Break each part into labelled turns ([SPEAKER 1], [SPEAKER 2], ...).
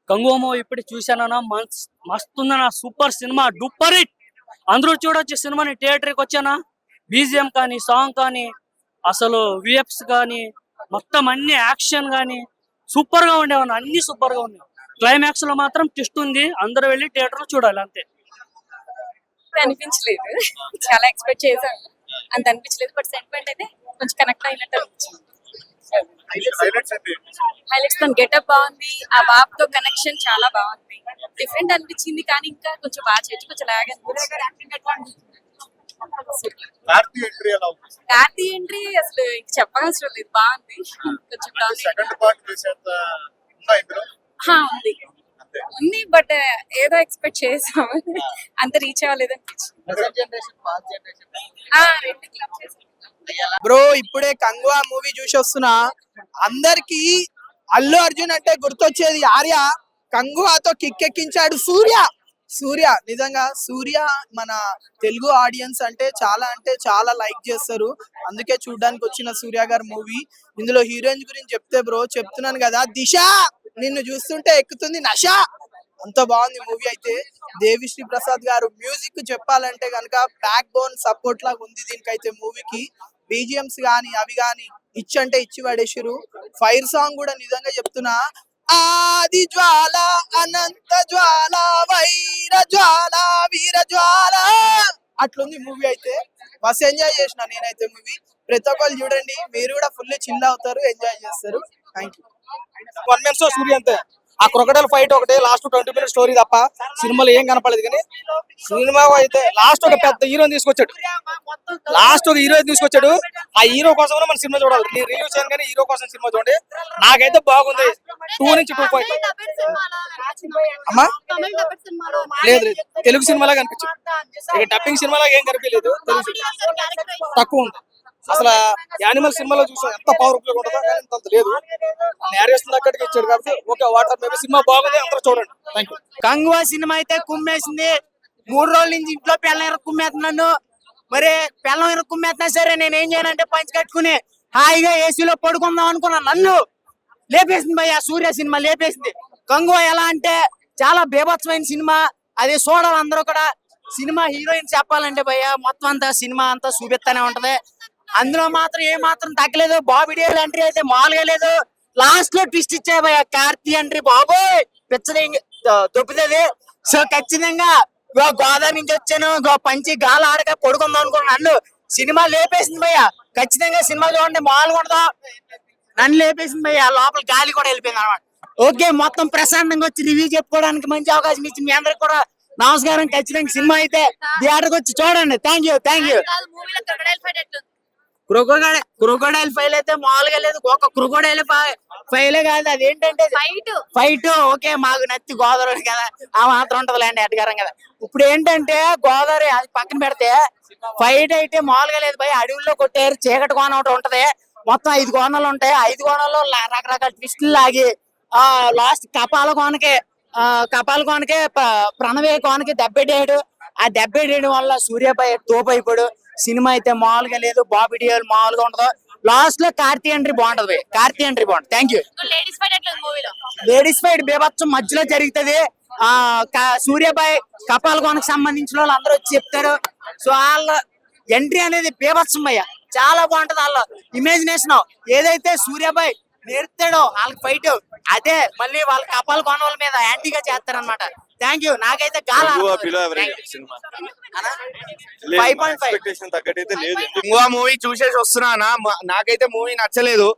[SPEAKER 1] Kanguva movie ఇప్పుడు చూశానన్నా మస్తుందన్నా, super cinema, duper hit. అందరూ చూడొచ్చు సినిమాని. థియేటర్కి వచ్చానా, బీజిఎం కానీ, సాంగ్ కానీ, అసలు విఎఫ్స్ కానీ, మొత్తం అన్ని యాక్షన్ కానీ సూపర్ గా ఉండేవన్నా, అన్ని సూపర్ గా ఉన్నాయి. క్లైమాక్స్ లో మాత్రం ట్విస్ట్ ఉంది, అందరూ వెళ్ళి థియేటర్ లో చూడాలి అంతే.
[SPEAKER 2] అనిపించలేదు, చాలా ఎక్స్పెక్ట్ చేశాను, అంత అనిపించలేదు. బట్ సెంటిమెంట్ అయితే కొంచెం కనెక్ట్ అయినట్టు అనిపించింది. హైలైట్స్ తో గెటప్ బాగుంది, ఆ బాబ్ తో కనెక్షన్ చాలా బాగుంది, డిఫరెంట్ అనిపించింది. కానీ ఇంకా కొంచెం బాగా చేయొచ్చు, కొంచెం లాగ్ అనిపించింది. కార్తీ ఎంట్రీ అసలు చెప్పాల్సిన లేదు, బాగుంది. కొంచెం ఉంది బట్ ఏదో ఎక్స్పెక్ట్ చేసాం, అంత రీచ్ అవ్వలేదు అనిపించింది.
[SPEAKER 3] బ్రో ఇప్పుడే కంగువా మూవీ చూసి వస్తున్నా. అందరికి అల్లు అర్జున్ అంటే గుర్తొచ్చేది ఆర్య. కంగువాతో కిక్కెక్కించాడు సూర్య. సూర్య నిజంగా సూర్య మన తెలుగు ఆడియన్స్ అంటే చాలా లైక్ చేస్తారు, అందుకే చూడడానికి వచ్చిన సూర్య గారి మూవీ. ఇందులో హీరోయిన్స్ గురించి చెప్తే బ్రో చెప్తున్నాను కదా, దిశ నిన్ను చూస్తుంటే ఎక్కుతుంది నష. అంత బాగుంది మూవీ అయితే. దేవిశ్రీ ప్రసాద్ గారు మ్యూజిక్ చెప్పాలంటే కనుక బ్యాక్ బోన్ సపోర్ట్ లాగా ఉంది దీనికైతే మూవీకి. బీజిఎంస్ గానీ అవి గానీ అంటే ఇచ్చి పడేసారు. ఫైర్ సాంగ్ కూడా నిజంగా చెప్తున్నా, ఆది జ్వాల అనంత జ్వాల వైర జ్వాల వీర జ్వాల అట్లుంది మూవీ అయితే. మస్తు ఎంజాయ్ చేసిన నేనైతే మూవీ. ప్రతి ఒక్కరు చూడండి, మీరు కూడా ఫుల్ చిల్ అవుతారు, ఎంజాయ్ చేస్తారు. Thank you.
[SPEAKER 4] 1 minute సూర్య అంతే. ఆ క్రొకడైల్ ఫైట్ ఒకటే, లాస్ట్ 20 minutes స్టోరీ తప్ప సినిమాలో ఏం కనపడలేదు. కానీ సినిమా అయితే లాస్ట్ ఒక పెద్ద హీరోని తీసుకొచ్చాడు. ఆ హీరో కోసం మన సినిమా చూడాలి. నేను రివ్యూ చేయను కానీ హీరో కోసం సినిమా చూడండి. నాకైతే బాగుంది. 2 నుంచి 2.5. అమ్మా లేదు తెలుగు సినిమాలాగా అనిపించింది. ఇక డబ్బింగ్ సినిమాలాగా ఏం కనిపించలేదు. తక్కువ ఉంది. అసలు యానిమల్ సినిమాలో చూసాం ఎంత పవర్ఫుల్ ఉంటుందో, కానీ అంత లేదు. నేరేషన్ దగ్గరికి ఇచ్చాడు కాబట్టి ఓకే, వాటర్ మేబీ సినిమా బాగుంది, అందరూ చూడండి. Thank you.
[SPEAKER 5] కంగువా సినిమా అయితే కుమ్మేసింది. 3 రోజుల నుంచి ఇంట్లో పెళ్ళం కుమ్మేస్తున్నాను. మరి పెళ్ళం కుమ్మేస్తున్నా సరే నేను ఏం చేయనంటే పంచి కట్టుకుని హాయిగా ఏసీలో పడుకుందాం అనుకున్నాను. నన్ను లేపేసింది భయ్య, సూర్య సినిమా లేపేసింది. కంగువా ఎలా అంటే చాలా బీభత్సమైన సినిమా, అది చూడాలి అందరూ కూడా. సినిమా హీరోయిన్ చెప్పాలంటే భయ్య మొత్తం అంతా సినిమా అంతా చూపిస్తానే ఉంటది. అందులో మాత్రం ఏ మాత్రం తగ్గలేదు. బాబీ డియోల్ ఎంట్రీ అయితే మామూలుగా లేదు. లాస్ట్ లో ట్విస్ట్ ఇచ్చే భయ్య కార్తీ ఎంట్రీ బాబోయ్ పిచ్చది దొబ్బుతుంది. సో ఖచ్చితంగా గోదావరి నుంచి వచ్చాను, పంచి గాలి ఆడక పడుకుందాం అనుకున్నాను. నన్ను సినిమా లేపేసింది భయ్య. ఖచ్చితంగా సినిమా చూడండి, మామూలుగా ఉండదు. నన్ను లేపేసింది భయ్య, లోపల గాలి కూడా వెళ్ళిపోయింది అనమాట. ఓకే, మొత్తం ప్రశాంతంగా వచ్చి రివ్యూ చెప్పుకోవడానికి మంచి అవకాశం ఇచ్చింది మీ అందరికి కూడా నమస్కారం. ఖచ్చితంగా సినిమా అయితే థియేటర్కి వచ్చి చూడండి. Thank you. క్రొకోడైల్ ఫైల్ అయితే మామూలుగా లేదు. ఒక క్రొకోడైల్ ఫైలే కాదు, అది ఏంటంటే ఫైట్. ఓకే, మాకు నచ్చి గోదావరి కదా, ఆ మాత్రం ఉంటది లేండి ఎటగారం కదా. ఇప్పుడు ఏంటంటే గోదావరి అది పక్కన పెడితే ఫైట్ అయితే మామూలుగా లేదు భయ. అడవుల్లో కొట్టారు, చీకటి కోన ఒకటి ఉంటది, మొత్తం 5 కోణాలు ఉంటాయి. 5 కోణాల్లో రకరకాల ట్విస్టులు లాగి లాస్ట్ కపాల కోనకే ప్రణవే కోనకి దెబ్బెట్టాడు. ఆ దెబ్బెట్టేయడం వల్ల సూర్యపై తోపైపోయాడు. సినిమా అయితే మామూలుగా లేదు. బాబీ డియోల్ మామూలుగా ఉండదు. లాస్ట్ లో కార్తీ ఎంట్రీ బాగుంటది. Thank you. లేడీస్ ఫైట్ బీభత్సం మధ్యలో జరుగుతుంది. సూర్యపై కపాల కోనకు సంబంధించిన వాళ్ళు అందరూ వచ్చి చెప్తారు. సో వాళ్ళ ఎంట్రీ అనేది బీభత్సం అయ్యా, చాలా బాగుంటది. వాళ్ళ ఇమాజినేషన్ ఏదైతే సూర్యపై నేర్తాడో వాళ్ళకి ఫైట్, అదే మళ్ళీ వాళ్ళ కపాల కోనల మీద యాంటీగా చేస్తారనమాట. Thank you. నాకైతే
[SPEAKER 6] మూవీ చూసేసి వస్తున్నానా, నాకైతే మూవీ నచ్చలేదు.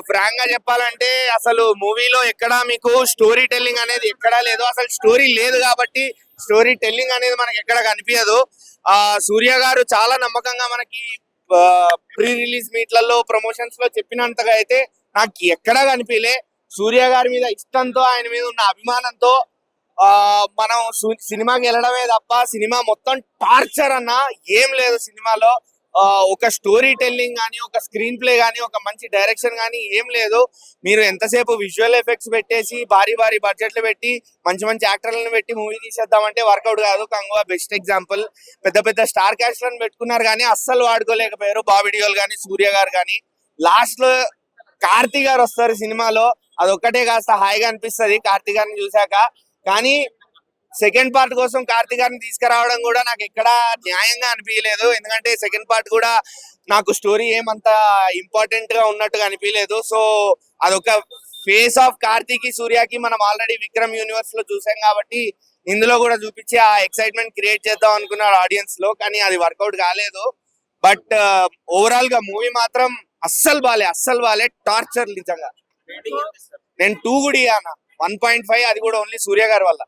[SPEAKER 6] ఫ్రాంక్ గా చెప్పాలంటే అసలు మూవీలో ఎక్కడా మీకు స్టోరీ టెల్లింగ్ అనేది ఎక్కడా లేదు. అసలు స్టోరీ లేదు కాబట్టి స్టోరీ టెల్లింగ్ అనేది మనకి ఎక్కడ కనిపించదు. సూర్య గారు చాలా నమ్మకంగా మనకి ప్రీ రిలీజ్ మీట్లలో ప్రమోషన్స్ లో చెప్పినంతగా అయితే నాకు ఎక్కడా కనిపించలే. సూర్య గారి మీద ఇష్టంతో, ఆయన మీద ఉన్న అభిమానంతో మనం సినిమాకి వెళ్ళడమే తప్ప సినిమా మొత్తం టార్చర్ అన్న ఏం లేదు. సినిమాలో ఒక స్టోరీ టెల్లింగ్ కానీ, ఒక స్క్రీన్ ప్లే కానీ, ఒక మంచి డైరెక్షన్ కానీ ఏం లేదు. మీరు ఎంతసేపు విజువల్ ఎఫెక్ట్స్ పెట్టేసి భారీ బడ్జెట్లు పెట్టి మంచి యాక్టర్లను పెట్టి మూవీ తీసేద్దామంటే వర్కౌట్ కాదు. Kanguva best example. పెద్ద స్టార్ క్యాస్ట్లను పెట్టుకున్నారు కానీ అస్సలు వాడుకోలేకపోయారు. బాబీ డియోల్ కానీ, సూర్య గారు కానీ. లాస్ట్ లో కార్తీ గారు వస్తారు సినిమాలో. అదొక్కటే కాస్త హాయిగా అనిపిస్తది కార్తీక్ గారిని చూశాక. కానీ సెకండ్ పార్ట్ కోసం కార్తీక్ గారిని తీసుకురావడం కూడా నాకు ఎక్కడా న్యాయంగా అనిపించలేదు. ఎందుకంటే సెకండ్ పార్ట్ కూడా నాకు స్టోరీ ఏమంత ఇంపార్టెంట్ గా ఉన్నట్టుగా అనిపించలేదు. సో అదొక ఫేస్ ఆఫ్ కార్తీక్ సూర్యకి మనం ఆల్రెడీ విక్రమ్ యూనివర్స్ లో చూసాం కాబట్టి ఇందులో కూడా చూపించి ఆ ఎక్సైట్మెంట్ క్రియేట్ చేద్దాం అనుకున్నారు ఆడియన్స్ లో. కానీ అది వర్కౌట్ కాలేదు. బట్ ఓవరాల్ గా మూవీ మాత్రం అస్సలు బాలే టార్చర్ నిజంగా. నేను 2 కూడా ఇయ్యాను, 1.5. అది కూడా ఓన్లీ సూర్య గారి వల్ల.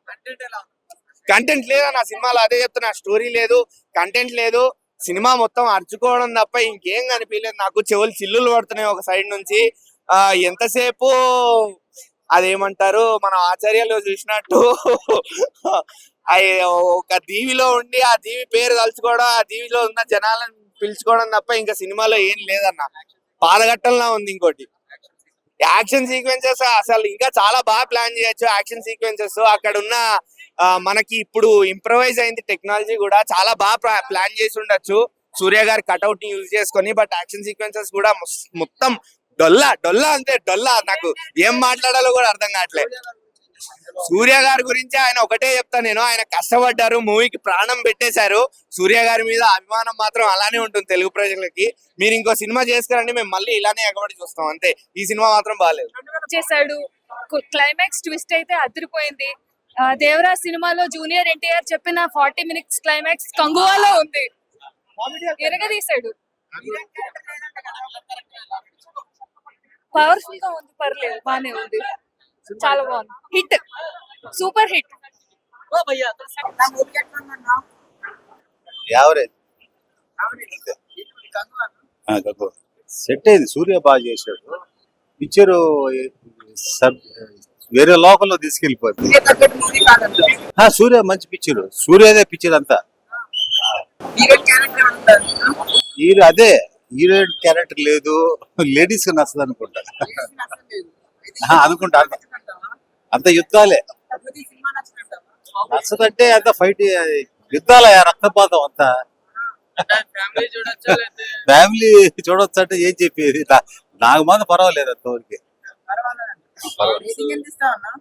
[SPEAKER 6] కంటెంట్ లేదన్న సినిమాలో, అదే చెప్తున్నా. స్టోరీ లేదు, కంటెంట్ లేదు. సినిమా మొత్తం అర్చుకోవడం తప్ప ఇంకేం కనిపించలేదు నాకు. చెవులు చిల్లులు పడుతున్నాయి ఒక సైడ్ నుంచి. ఎంతసేపు అదేమంటారు మన ఆచార్యలో చూసినట్టు ఒక దీవిలో ఉండి ఆ దీవి పేరు తలుచుకోవడం, ఆ దీవిలో ఉన్న జనాలను పిలుచుకోవడం తప్ప ఇంకా సినిమాలో ఏం లేదన్న. పాదఘట్టంలా ఉంది. ఇంకోటి యాక్షన్ సీక్వెన్సెస్ అసలు ఇంకా చాలా బాగా ప్లాన్ చేయొచ్చు. యాక్షన్ సీక్వెన్సెస్ అక్కడ ఉన్న మనకి ఇప్పుడు ఇంప్రవైజ్ అయింది టెక్నాలజీ కూడా చాలా బాగా ప్లాన్ చేసి ఉండొచ్చు సూర్య గారి కట్అవుట్ ని యూజ్ చేసుకొని. బట్ యాక్షన్ సీక్వెన్సెస్ కూడా మొత్తం డొల్లా అంతే డొల్లా. నాకు ఏం మాట్లాడాలో కూడా అర్థం కావట్లేదు. సూర్య గారి గురించి ఆయన ఒకటే చెప్తా నేను, ఆయన కష్టపడ్డారు, మూవీకి ప్రాణం పెట్టేశారు. సూర్య గారి మీద అభిమానం మాత్రం అలానే ఉంటుంది తెలుగు ప్రజలకి. మీరు ఇంకో సినిమా చేసుకురండి, మేము మళ్ళీ ఇలానే ఎగబడి చూస్తాం అంతే. ఈ సినిమా మాత్రం బాగాలేదు.
[SPEAKER 2] చేశాడు. క్లైమాక్స్ ట్విస్ట్ అయితే అదిరిపోయింది. దేవరా సినిమాలో జూనియర్ ఎన్టీఆర్ చెప్పిన 40 minutes క్లైమాక్స్ కంగువాలో ఉంది. ఎరగదీశాడు. పవర్ఫుల్ గా ఉంది, పర్లేదు, బానే ఉంది, చాలా బాగుంది. Hit, super hit.
[SPEAKER 7] Average set అయింది. సూర్య బాగా చేశాడు. పిక్చర్ వేరే లోకల్లో తీసుకెళ్లిపోతుంది. సూర్య మంచి పిక్చర్, సూర్యదే పిక్చర్ అంతా. హీరో అదే హీరోయిన్ క్యారెక్టర్ లేదు, లేడీస్ కి నచ్చదు అనుకుంటా. అనుకుంటా అంత యుద్ధాలే నచ్చదంటే అంత ఫైట్ యుద్ధాల రక్తపాతం అంతా. ఫ్యామిలీ చూడొచ్చు అంటే ఏం చెప్పేది. నాకు మాత్రం పర్వాలేదు అంతవరకు.